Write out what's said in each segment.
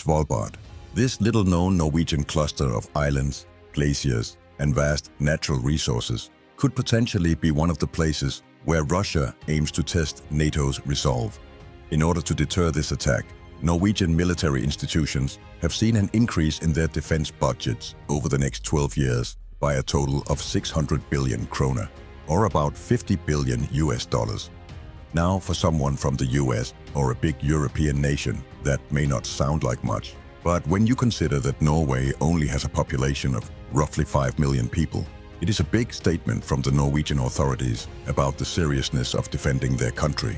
Svalbard. This little-known Norwegian cluster of islands, glaciers, and vast natural resources could potentially be one of the places where Russia aims to test NATO's resolve. In order to deter this attack, Norwegian military institutions have seen an increase in their defense budgets over the next 12 years by a total of 600 billion kroner, or about 50 billion US dollars. Now, for someone from the US or a big European nation, that may not sound like much. But when you consider that Norway only has a population of roughly 5 million people, it is a big statement from the Norwegian authorities about the seriousness of defending their country.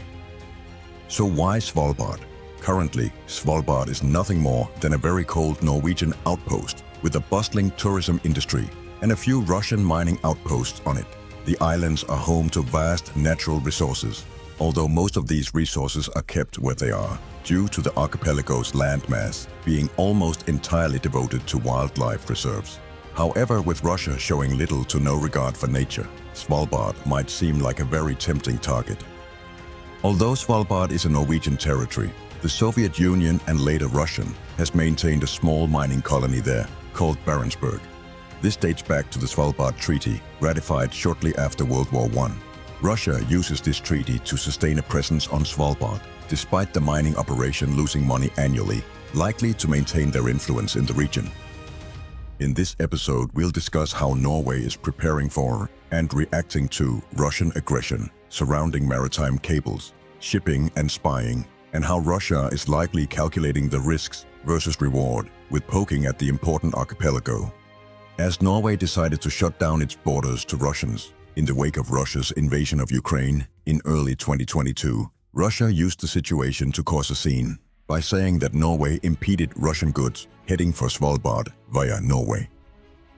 So why Svalbard? Currently, Svalbard is nothing more than a very cold Norwegian outpost with a bustling tourism industry and a few Russian mining outposts on it. The islands are home to vast natural resources, although most of these resources are kept where they are, due to the archipelago's landmass being almost entirely devoted to wildlife reserves. However, with Russia showing little to no regard for nature, Svalbard might seem like a very tempting target. Although Svalbard is a Norwegian territory, the Soviet Union and later Russian has maintained a small mining colony there called Barentsburg. This dates back to the Svalbard Treaty, ratified shortly after World War I. Russia uses this treaty to sustain a presence on Svalbard, despite the mining operation losing money annually, likely to maintain their influence in the region. In this episode, we'll discuss how Norway is preparing for and reacting to Russian aggression surrounding maritime cables, shipping and spying, and how Russia is likely calculating the risks versus reward with poking at the important archipelago. As Norway decided to shut down its borders to Russians in the wake of Russia's invasion of Ukraine in early 2022, Russia used the situation to cause a scene by saying that Norway impeded Russian goods heading for Svalbard via Norway.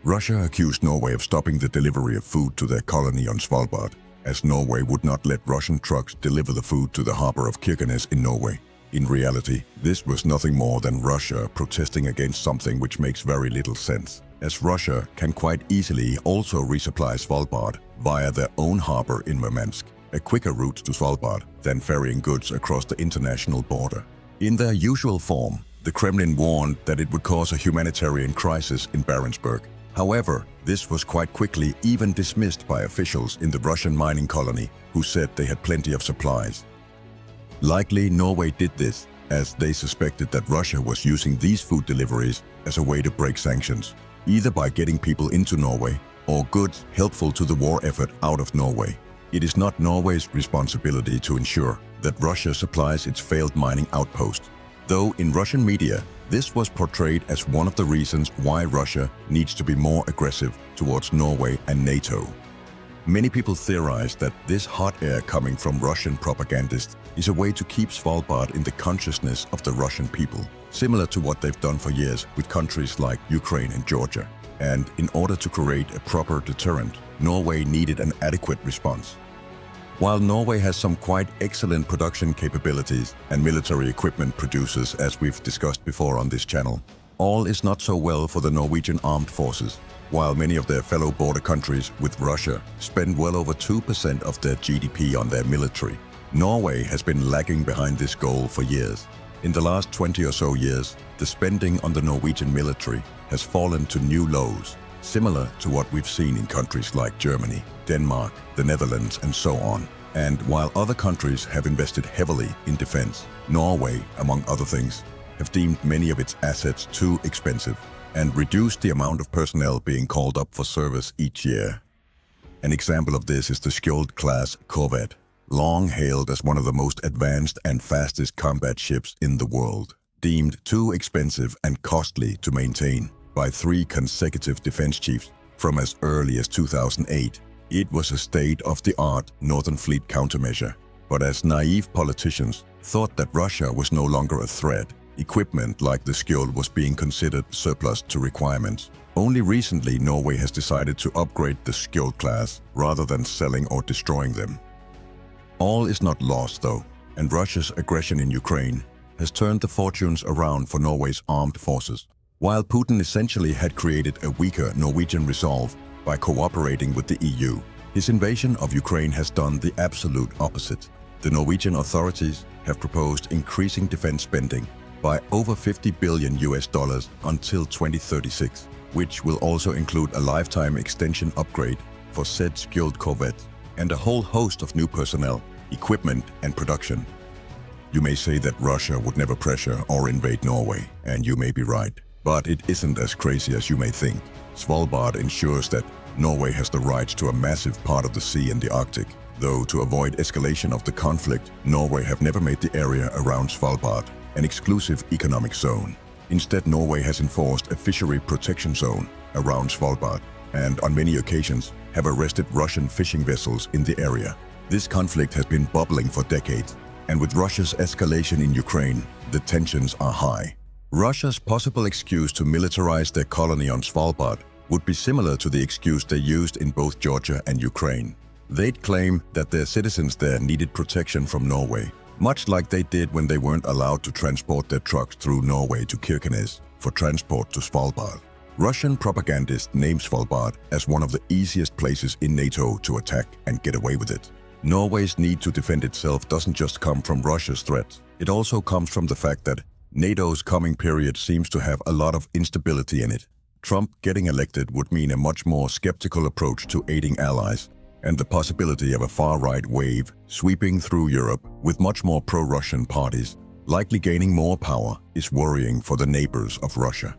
Russia accused Norway of stopping the delivery of food to their colony on Svalbard, as Norway would not let Russian trucks deliver the food to the harbor of Kirkenes in Norway. In reality, this was nothing more than Russia protesting against something which makes very little sense, as Russia can quite easily also resupply Svalbard via their own harbor in Murmansk, a quicker route to Svalbard than ferrying goods across the international border. In their usual form, the Kremlin warned that it would cause a humanitarian crisis in Barentsburg. However, this was quite quickly even dismissed by officials in the Russian mining colony, who said they had plenty of supplies. Likely Norway did this as they suspected that Russia was using these food deliveries as a way to break sanctions, either by getting people into Norway or goods helpful to the war effort out of Norway. It is not Norway's responsibility to ensure that Russia supplies its failed mining outpost, though in Russian media this was portrayed as one of the reasons why Russia needs to be more aggressive towards Norway and NATO. Many people theorize that this hot air coming from Russian propagandists is a way to keep Svalbard in the consciousness of the Russian people, similar to what they've done for years with countries like Ukraine and Georgia. And in order to create a proper deterrent, Norway needed an adequate response. While Norway has some quite excellent production capabilities and military equipment producers, as we've discussed before on this channel, all is not so well for the Norwegian armed forces. While many of their fellow border countries with Russia spend well over 2% of their GDP on their military, Norway has been lagging behind this goal for years. In the last 20 or so years, the spending on the Norwegian military has fallen to new lows, similar to what we've seen in countries like Germany, Denmark, the Netherlands, and so on. And while other countries have invested heavily in defense, Norway, among other things, have deemed many of its assets too expensive and reduced the amount of personnel being called up for service each year. An example of this is the Skjold-class corvette, long hailed as one of the most advanced and fastest combat ships in the world, deemed too expensive and costly to maintain by 3 consecutive defense chiefs from as early as 2008. It was a state-of-the-art Northern Fleet countermeasure, but as naive politicians thought that Russia was no longer a threat, equipment like the Skjold was being considered surplus to requirements. Only recently Norway has decided to upgrade the Skjold class rather than selling or destroying them. All is not lost though, and Russia's aggression in Ukraine has turned the fortunes around for Norway's armed forces. While Putin essentially had created a weaker Norwegian resolve by cooperating with the EU, his invasion of Ukraine has done the absolute opposite. The Norwegian authorities have proposed increasing defense spending by over $50 billion until 2036, which will also include a lifetime extension upgrade for said skilled corvettes and a whole host of new personnel, equipment and production. You may say that Russia would never pressure or invade Norway, and you may be right. But it isn't as crazy as you may think. Svalbard ensures that Norway has the rights to a massive part of the sea in the Arctic. Though to avoid escalation of the conflict, Norway have never made the area around Svalbard an exclusive economic zone. Instead, Norway has enforced a fishery protection zone around Svalbard and on many occasions have arrested Russian fishing vessels in the area. This conflict has been bubbling for decades, and with Russia's escalation in Ukraine, the tensions are high. Russia's possible excuse to militarize their colony on Svalbard would be similar to the excuse they used in both Georgia and Ukraine. They'd claim that their citizens there needed protection from Norway, much like they did when they weren't allowed to transport their trucks through Norway to Kirkenes for transport to Svalbard. Russian propagandists name Svalbard as one of the easiest places in NATO to attack and get away with it. Norway's need to defend itself doesn't just come from Russia's threats. It also comes from the fact that NATO's coming period seems to have a lot of instability in it. Trump getting elected would mean a much more skeptical approach to aiding allies, and the possibility of a far-right wave sweeping through Europe with much more pro-Russian parties, likely gaining more power, is worrying for the neighbors of Russia.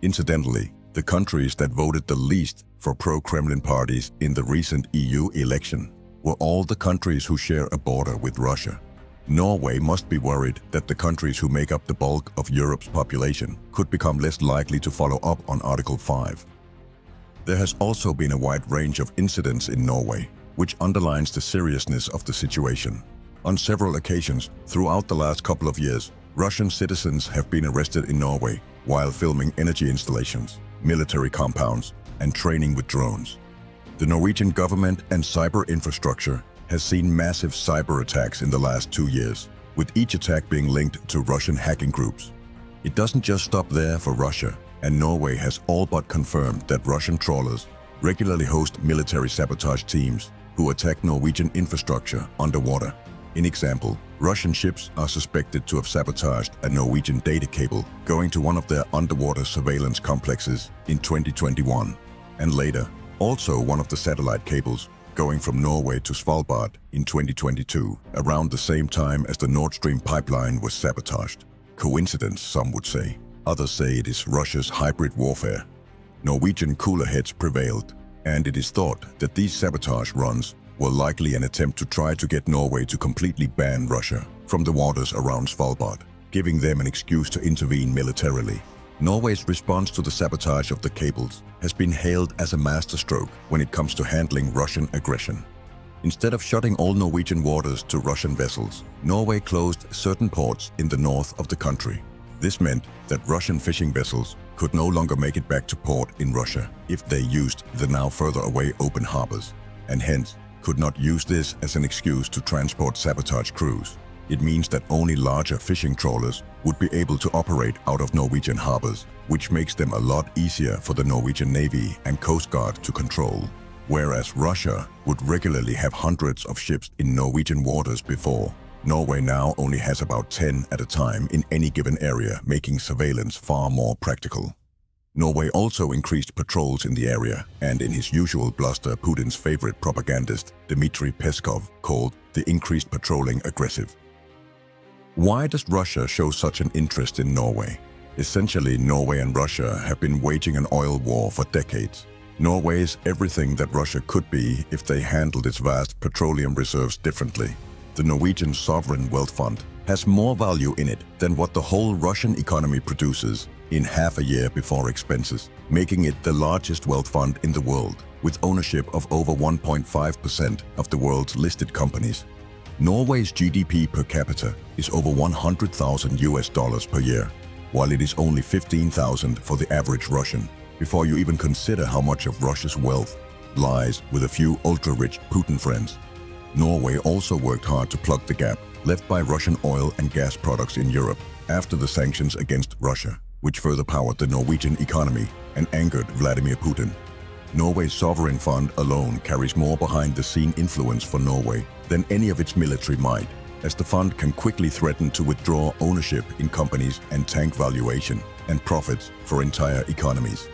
Incidentally, the countries that voted the least for pro-Kremlin parties in the recent EU election were all the countries who share a border with Russia. Norway must be worried that the countries who make up the bulk of Europe's population could become less likely to follow up on Article 5. There has also been a wide range of incidents in Norway, which underlines the seriousness of the situation. On several occasions throughout the last couple of years, Russian citizens have been arrested in Norway while filming energy installations, military compounds, and training with drones. The Norwegian government and cyber infrastructure has seen massive cyber attacks in the last 2 years, with each attack being linked to Russian hacking groups. It doesn't just stop there for Russia, and Norway has all but confirmed that Russian trawlers regularly host military sabotage teams who attack Norwegian infrastructure underwater. In example, Russian ships are suspected to have sabotaged a Norwegian data cable going to one of their underwater surveillance complexes in 2021, and later, also one of the satellite cables going from Norway to Svalbard in 2022, around the same time as the Nord Stream pipeline was sabotaged. Coincidence, some would say. Others say it is Russia's hybrid warfare. Norwegian cooler heads prevailed, and it is thought that these sabotage runs were likely an attempt to try to get Norway to completely ban Russia from the waters around Svalbard, giving them an excuse to intervene militarily. Norway's response to the sabotage of the cables has been hailed as a masterstroke when it comes to handling Russian aggression. Instead of shutting all Norwegian waters to Russian vessels, Norway closed certain ports in the north of the country. This meant that Russian fishing vessels could no longer make it back to port in Russia if they used the now further away open harbors, and hence could not use this as an excuse to transport sabotage crews. It means that only larger fishing trawlers would be able to operate out of Norwegian harbors, which makes them a lot easier for the Norwegian Navy and Coast Guard to control. Whereas Russia would regularly have hundreds of ships in Norwegian waters before, Norway now only has about 10 at a time in any given area, making surveillance far more practical. Norway also increased patrols in the area, and in his usual bluster, Putin's favorite propagandist, Dmitry Peskov, called the increased patrolling aggressive. Why does Russia show such an interest in Norway? Essentially, Norway and Russia have been waging an oil war for decades. Norway is everything that Russia could be if they handled its vast petroleum reserves differently. The Norwegian Sovereign Wealth Fund has more value in it than what the whole Russian economy produces in half a year before expenses, making it the largest wealth fund in the world, with ownership of over 1.5% of the world's listed companies. Norway's GDP per capita is over $100,000 per year, while it is only $15,000 for the average Russian, before you even consider how much of Russia's wealth lies with a few ultra-rich Putin friends. Norway also worked hard to plug the gap left by Russian oil and gas products in Europe after the sanctions against Russia, which further powered the Norwegian economy and angered Vladimir Putin. Norway's sovereign fund alone carries more behind-the-scene influence for Norway than any of its military might. as the fund can quickly threaten to withdraw ownership in companies and tank valuation and profits for entire economies.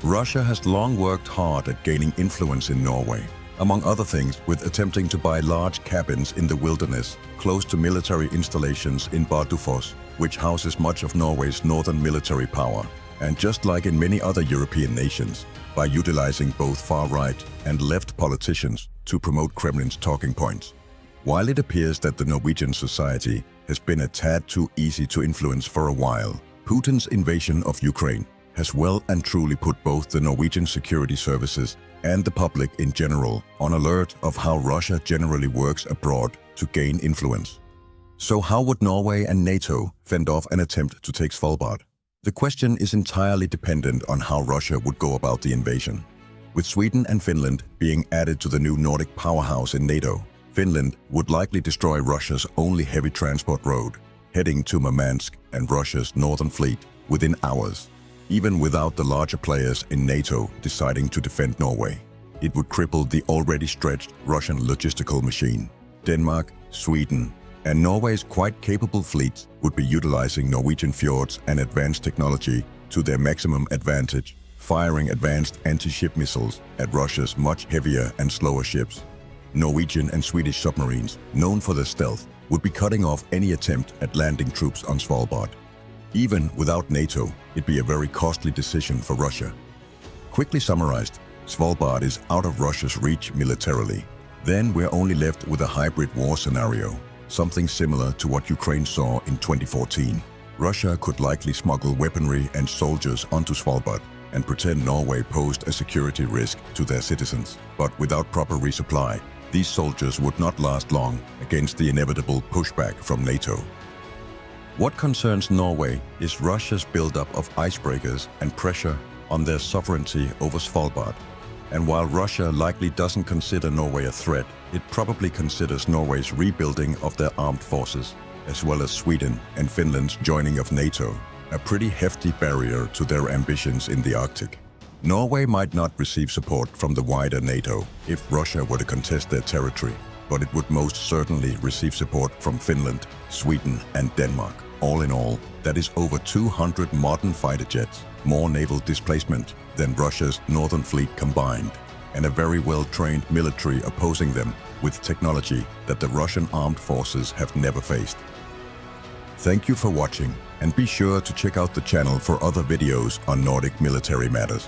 Russia has long worked hard at gaining influence in Norway, among other things with attempting to buy large cabins in the wilderness close to military installations in Buildup, which houses much of Norway's northern military power, and just like in many other European nations, by utilizing both far-right and left politicians to promote Kremlin's talking points. While it appears that the Norwegian society has been a tad too easy to influence for a while, Putin's invasion of Ukraine has well and truly put both the Norwegian security services and the public in general on alert of how Russia generally works abroad to gain influence. So how would Norway and NATO fend off an attempt to take Svalbard? The question is entirely dependent on how Russia would go about the invasion. With Sweden and Finland being added to the new Nordic powerhouse in NATO, Finland would likely destroy Russia's only heavy transport road, heading to Murmansk and Russia's northern fleet within hours. Even without the larger players in NATO deciding to defend Norway, it would cripple the already stretched Russian logistical machine. Denmark, Sweden, and Norway's quite capable fleets would be utilizing Norwegian fjords and advanced technology to their maximum advantage, firing advanced anti-ship missiles at Russia's much heavier and slower ships. Norwegian and Swedish submarines, known for their stealth, would be cutting off any attempt at landing troops on Svalbard. Even without NATO, it'd be a very costly decision for Russia. Quickly summarized, Svalbard is out of Russia's reach militarily. Then we're only left with a hybrid war scenario, something similar to what Ukraine saw in 2014. Russia could likely smuggle weaponry and soldiers onto Svalbard and pretend Norway posed a security risk to their citizens. But without proper resupply, these soldiers would not last long against the inevitable pushback from NATO. What concerns Norway is Russia's buildup of icebreakers and pressure on their sovereignty over Svalbard. And while Russia likely doesn't consider Norway a threat, it probably considers Norway's rebuilding of their armed forces, as well as Sweden and Finland's joining of NATO, a pretty hefty barrier to their ambitions in the Arctic. Norway might not receive support from the wider NATO if Russia were to contest their territory, but it would most certainly receive support from Finland, Sweden, and Denmark. All in all, that is over 200 modern fighter jets, more naval displacement than Russia's northern fleet combined, and a very well-trained military opposing them with technology that the Russian armed forces have never faced. Thank you for watching, and be sure to check out the channel for other videos on Nordic military matters.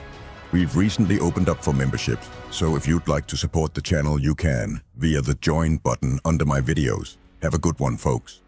We've recently opened up for memberships, so if you'd like to support the channel, you can via the join button under my videos. Have a good one, folks.